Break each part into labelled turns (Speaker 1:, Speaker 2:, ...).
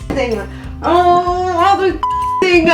Speaker 1: Dingen. Oh, wat een dingen.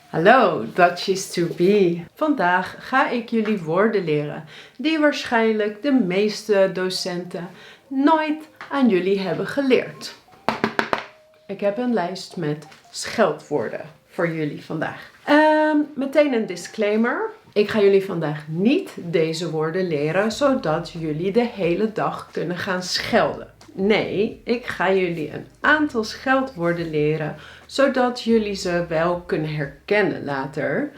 Speaker 1: Hallo, Dutchies to be. Vandaag ga ik jullie woorden leren die waarschijnlijk de meeste docenten nooit aan jullie hebben geleerd. Ik heb een lijst met scheldwoorden voor jullie vandaag. Meteen een disclaimer. Ik ga jullie vandaag niet deze woorden leren zodat jullie de hele dag kunnen gaan schelden. Nee, ik ga jullie een aantal scheldwoorden leren zodat jullie ze wel kunnen herkennen later.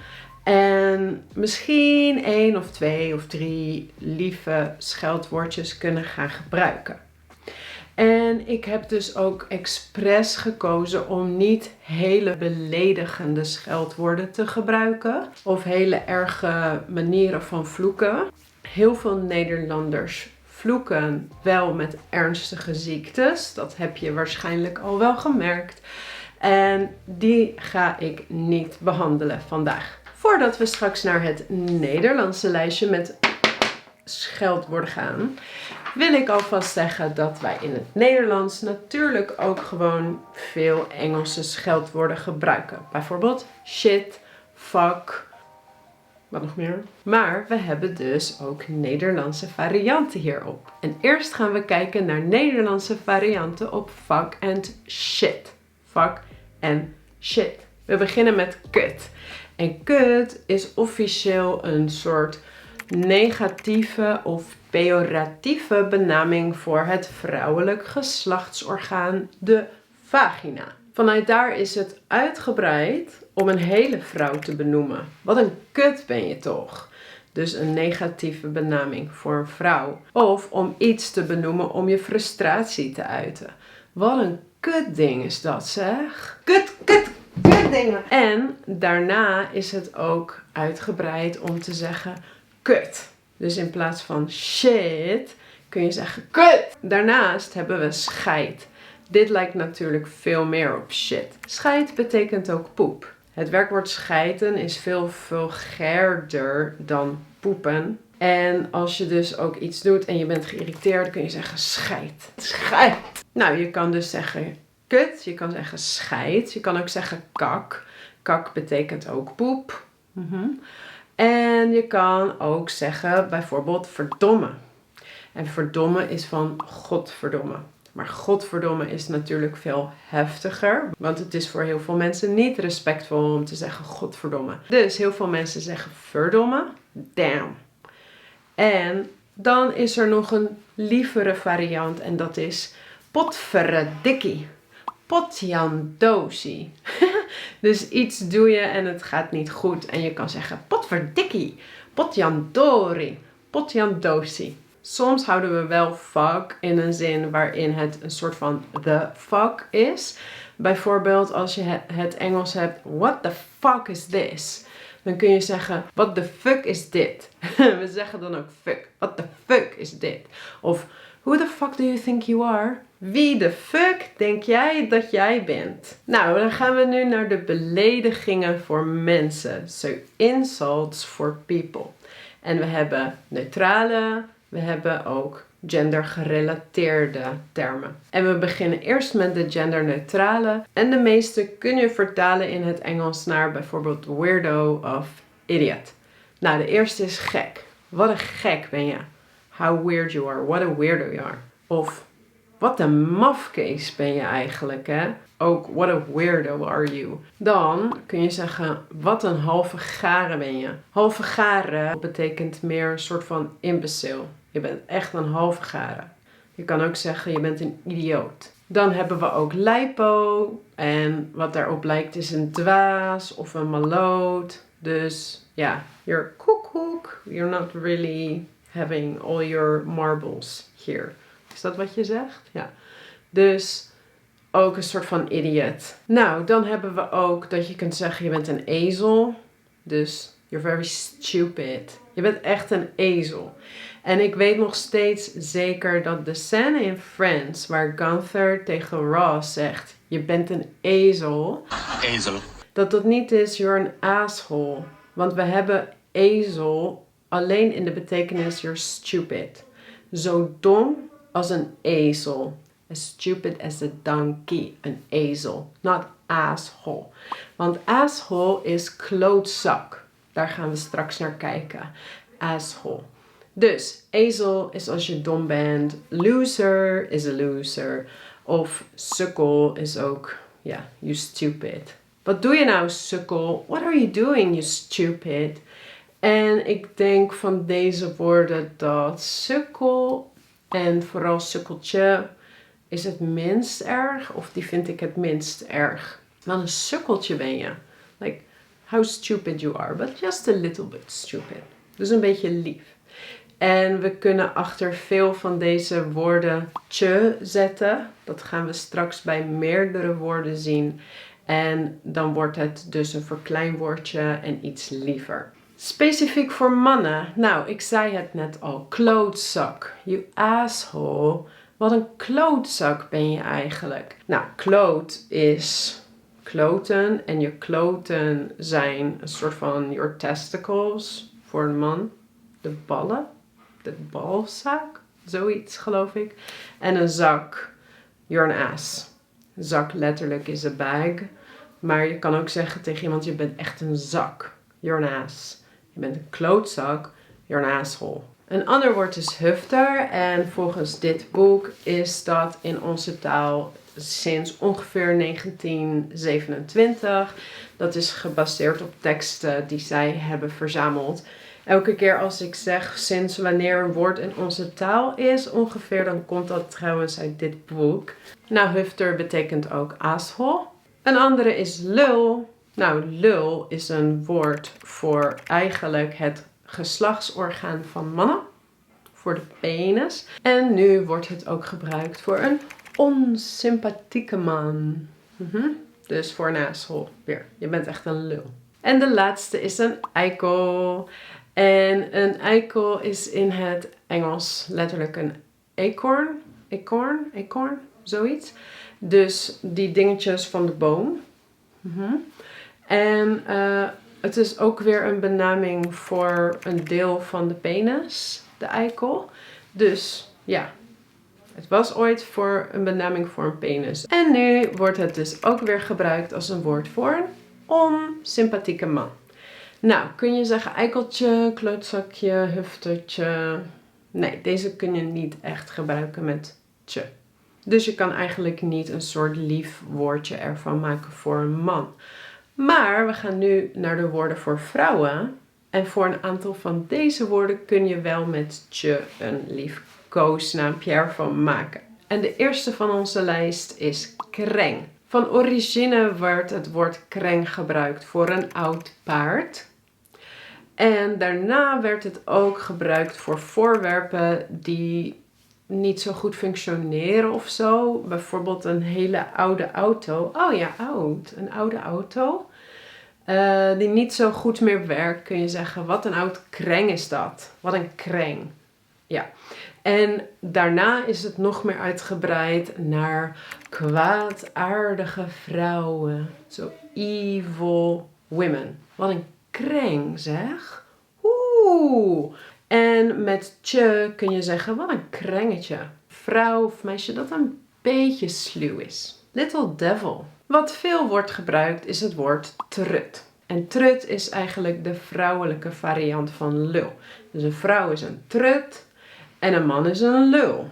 Speaker 1: En misschien 1 of 2 of 3 lieve scheldwoordjes kunnen gaan gebruiken. En ik heb dus ook expres gekozen om niet hele beledigende scheldwoorden te gebruiken. Of hele erge manieren van vloeken. Heel veel Nederlanders vloeken wel met ernstige ziektes. Dat heb je waarschijnlijk al wel gemerkt. En die ga ik niet behandelen vandaag. Voordat we straks naar het Nederlandse lijstje met scheldwoorden gaan, wil ik alvast zeggen dat wij in het Nederlands natuurlijk ook gewoon veel Engelse scheldwoorden gebruiken. Bijvoorbeeld shit, fuck, wat nog meer. Maar we hebben dus ook Nederlandse varianten hierop. En eerst gaan we kijken naar Nederlandse varianten op fuck en shit. Fuck en shit. We beginnen met kut. En kut is officieel een soort negatieve of pejoratieve benaming voor het vrouwelijk geslachtsorgaan, de vagina. Vanuit daar is het uitgebreid om een hele vrouw te benoemen. Wat een kut ben je toch? Dus een negatieve benaming voor een vrouw. Of om iets te benoemen om je frustratie te uiten. Wat een kutding is dat, zeg. Kutdingen. En daarna is het ook uitgebreid om te zeggen kut. Dus in plaats van shit kun je zeggen kut. Daarnaast hebben we scheid. Dit lijkt natuurlijk veel meer op shit. Scheid betekent ook poep. Het werkwoord schijten is veel vulgairder dan poepen. En als je dus ook iets doet en je bent geïrriteerd, kun je zeggen scheid. Scheid. Nou, je kan dus zeggen kut. Je kan zeggen scheid. Je kan ook zeggen kak. Kak betekent ook poep. En je kan ook zeggen bijvoorbeeld verdomme. En verdomme is van godverdomme. Maar godverdomme is natuurlijk veel heftiger. Want het is voor heel veel mensen niet respectvol om te zeggen godverdomme. Dus heel veel mensen zeggen verdomme. Damn. En dan is er nog een lievere variant. En dat is potverdikkie. Potjandozie. Dus iets doe je en het gaat niet goed. En je kan zeggen potverdikkie. Potjandori. Potjandozie. Soms houden we wel fuck in een zin waarin het een soort van the fuck is. Bijvoorbeeld als je het Engels hebt, what the fuck is this? Dan kun je zeggen, what the fuck is dit? We zeggen dan ook fuck. What the fuck is dit? Of, who the fuck do you think you are? Wie de fuck denk jij dat jij bent? Nou, dan gaan we nu naar de beledigingen voor mensen. So, insults for people. En we hebben neutrale, we hebben ook gendergerelateerde termen. En we beginnen eerst met de genderneutrale. En de meeste kun je vertalen in het Engels naar bijvoorbeeld weirdo of idiot. Nou, de eerste is gek. Wat een gek ben je. How weird you are. What a weirdo you are. Of wat een mafkees ben je eigenlijk, hè? Ook what a weirdo are you. Dan kun je zeggen, wat een halve garen ben je. Halve garen betekent meer een soort van imbecil. Je bent echt een halve garen. Je kan ook zeggen, je bent een idioot. Dan hebben we ook lijpo. En wat daarop lijkt is een dwaas of een maloot. Dus ja, you're koekoek. You're not really having all your marbles here. Is dat wat je zegt? Ja. Dus ook een soort van idiot. Nou, dan hebben we ook dat je kunt zeggen je bent een ezel. Dus You're very stupid. Je bent echt een ezel. En ik weet nog steeds zeker dat de scène in Friends, waar Gunther tegen Ross zegt, je bent een ezel.
Speaker 2: Ezel.
Speaker 1: Dat niet is, you're an asshole. Want we hebben ezel alleen in de betekenis you're stupid. Zo dom als een ezel. As stupid as a donkey. Een ezel. Not asshole. Want asshole is klootzak. Daar gaan we straks naar kijken. Asshole. Dus ezel is als je dom bent. Loser is a loser. Of sukkel is ook, ja, you stupid. Wat doe je nou, sukkel? What are you doing, you stupid? En ik denk van deze woorden dat sukkel en vooral sukkeltje is het minst erg. Of die vind ik het minst erg. Wel een sukkeltje ben je. Like, how stupid you are. But just a little bit stupid. Dus een beetje lief. En we kunnen achter veel van deze woorden tje zetten. Dat gaan we straks bij meerdere woorden zien. En dan wordt het dus een verkleinwoordje en iets liever. Specifiek voor mannen. Nou, ik zei het net al. Klootzak. You asshole. Wat een klootzak ben je eigenlijk. Nou, kloot is kloten. En je kloten zijn een soort van your testicles voor een man. De ballen. De balzak. Zoiets geloof ik. En een zak. You're an ass. Zak letterlijk is een bag. Maar je kan ook zeggen tegen iemand, je bent echt een zak. You're an ass. Je bent een klootzak. You're an asshole. Een ander woord is hufter. En volgens dit boek is dat in onze taal sinds ongeveer 1927. Dat is gebaseerd op teksten die zij hebben verzameld. Elke keer als ik zeg sinds wanneer een woord in onze taal is ongeveer, dan komt dat trouwens uit dit boek. Nou, hufter betekent ook asshole. Een andere is lul. Nou, lul is een woord voor eigenlijk het geslachtsorgaan van mannen. Voor de penis. En nu wordt het ook gebruikt voor een onsympathieke man. Dus voor een asshole. Weer, je bent echt een lul. En de laatste is een eikel. En een eikel is in het Engels letterlijk een acorn, zoiets. Dus die dingetjes van de boom. En het is ook weer een benaming voor een deel van de penis, de eikel. Dus ja, het was ooit voor een benaming voor een penis. En nu wordt het dus ook weer gebruikt als een woord voor een onsympathieke man. Nou, kun je zeggen eikeltje, klootzakje, huftertje? Nee, deze kun je niet echt gebruiken met tje. Dus je kan eigenlijk niet een soort lief woordje ervan maken voor een man. Maar we gaan nu naar de woorden voor vrouwen. En voor een aantal van deze woorden kun je wel met tje een lief koosnaampje ervan maken. En de eerste van onze lijst is kreng. Van origine wordt het woord kreng gebruikt voor een oud paard. En daarna werd het ook gebruikt voor voorwerpen die niet zo goed functioneren of zo. Bijvoorbeeld een hele oude auto. Oh ja, oud. Een oude auto. Die niet zo goed meer werkt, kun je zeggen. Wat een oud kreng is dat. Wat een kreng. Ja. En daarna is het nog meer uitgebreid naar kwaadaardige vrouwen. Zo evil women. Wat een kreng zeg. Oeh. En met tje kun je zeggen, wat een krengetje. Vrouw of meisje dat een beetje sluw is. Little devil. Wat veel wordt gebruikt is het woord trut. En trut is eigenlijk de vrouwelijke variant van lul. Dus een vrouw is een trut en een man is een lul.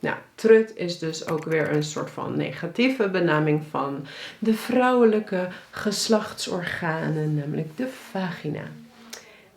Speaker 1: Nou, trut is dus ook weer een soort van negatieve benaming van de vrouwelijke geslachtsorganen, namelijk de vagina.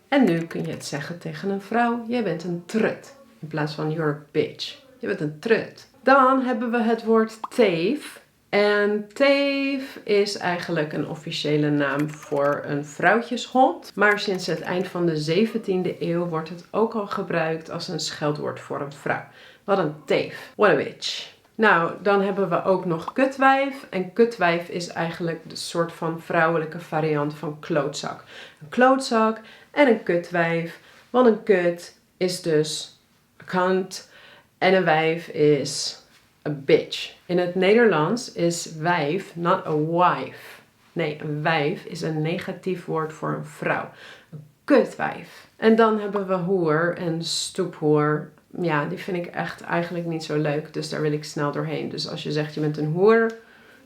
Speaker 1: En nu kun je het zeggen tegen een vrouw, jij bent een trut. In plaats van you're a bitch. Je bent een trut. Dan hebben we het woord teef. En teef is eigenlijk een officiële naam voor een vrouwtjeshond. Maar sinds het eind van de 17e eeuw wordt het ook al gebruikt als een scheldwoord voor een vrouw. Wat een teef. What a bitch. Nou, dan hebben we ook nog kutwijf. En kutwijf is eigenlijk de soort van vrouwelijke variant van klootzak. Een klootzak En een kutwijf, want een kut is dus een kant en een wijf is a bitch. In het Nederlands is wijf not a wife. Nee, een wijf is een negatief woord voor een vrouw. Een kutwijf. En dan hebben we hoer en stoephoer. Ja, die vind ik echt eigenlijk niet zo leuk. Dus daar wil ik snel doorheen. Dus als je zegt je bent een hoer,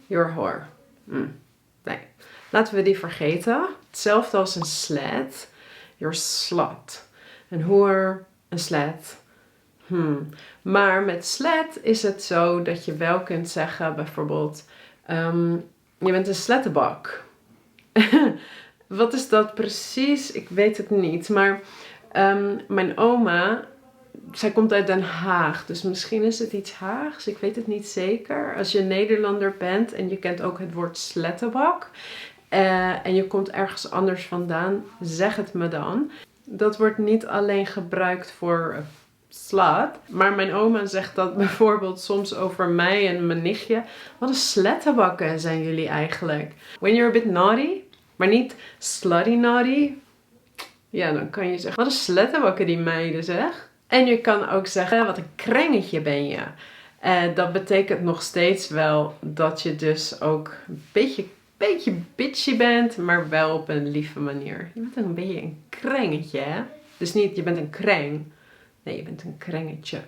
Speaker 1: you're a whore. Nee, laten we die vergeten. Hetzelfde als een slet. You're slut. Een hoer, een slet. Maar met slet is het zo dat je wel kunt zeggen bijvoorbeeld... je bent een slettenbak. Wat is dat precies? Ik weet het niet. Maar mijn oma, zij komt uit Den Haag. Dus misschien is het iets Haags. Ik weet het niet zeker. Als je Nederlander bent en je kent ook het woord slettenbak. En je komt ergens anders vandaan, zeg het me dan. Dat wordt niet alleen gebruikt voor slut. Maar mijn oma zegt dat bijvoorbeeld soms over mij en mijn nichtje. Wat een slettenbakken zijn jullie eigenlijk. When you're a bit naughty, maar niet slutty naughty. Ja, dan kan je zeggen, wat een slettenbakken die meiden zeg. En je kan ook zeggen, wat een krengetje ben je. Dat betekent nog steeds wel dat je dus ook een beetje bitchy bent, maar wel op een lieve manier. Je bent een beetje een krengetje, hè? Dus niet, je bent een kreng. Nee, je bent een krengetje.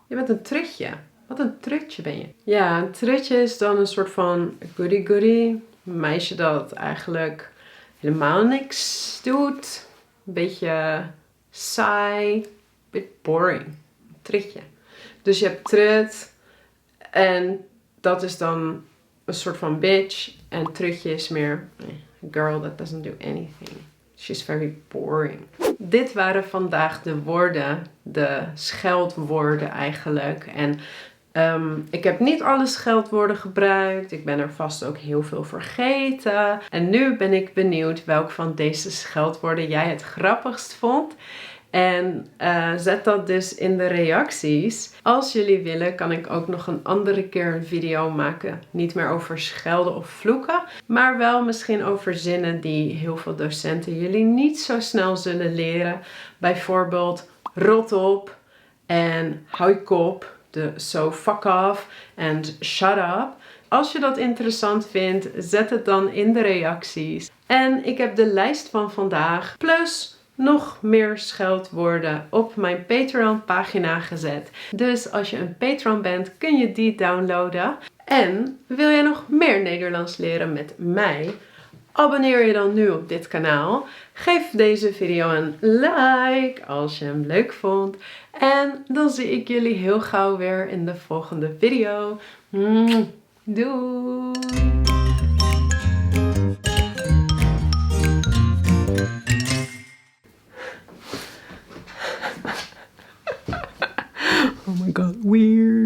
Speaker 1: Je bent een trutje. Wat een trutje ben je. Ja, een trutje is dan een soort van goody-goody. Een meisje dat eigenlijk helemaal niks doet. Een beetje saai. Een beetje boring. Een trutje. Dus je hebt trut. En dat is dan een soort van bitch. En trutje is meer a girl that doesn't do anything. She's very boring. Dit waren vandaag de woorden, de scheldwoorden eigenlijk. En ik heb niet alle scheldwoorden gebruikt. Ik ben er vast ook heel veel vergeten. En nu ben ik benieuwd welk van deze scheldwoorden jij het grappigst vond. En zet dat dus in de reacties. Als jullie willen kan ik ook nog een andere keer een video maken. Niet meer over schelden of vloeken. Maar wel misschien over zinnen die heel veel docenten jullie niet zo snel zullen leren. Bijvoorbeeld rot op en hou je kop. So fuck off en shut up. Als je dat interessant vindt, zet het dan in de reacties. En ik heb de lijst van vandaag plus nog meer scheldwoorden op mijn Patreon pagina gezet. Dus als je een Patreon bent, kun je die downloaden. En wil je nog meer Nederlands leren met mij? Abonneer je dan nu op dit kanaal. Geef deze video een like als je hem leuk vond. En dan zie ik jullie heel gauw weer in de volgende video. Doei! Oh my god, weird.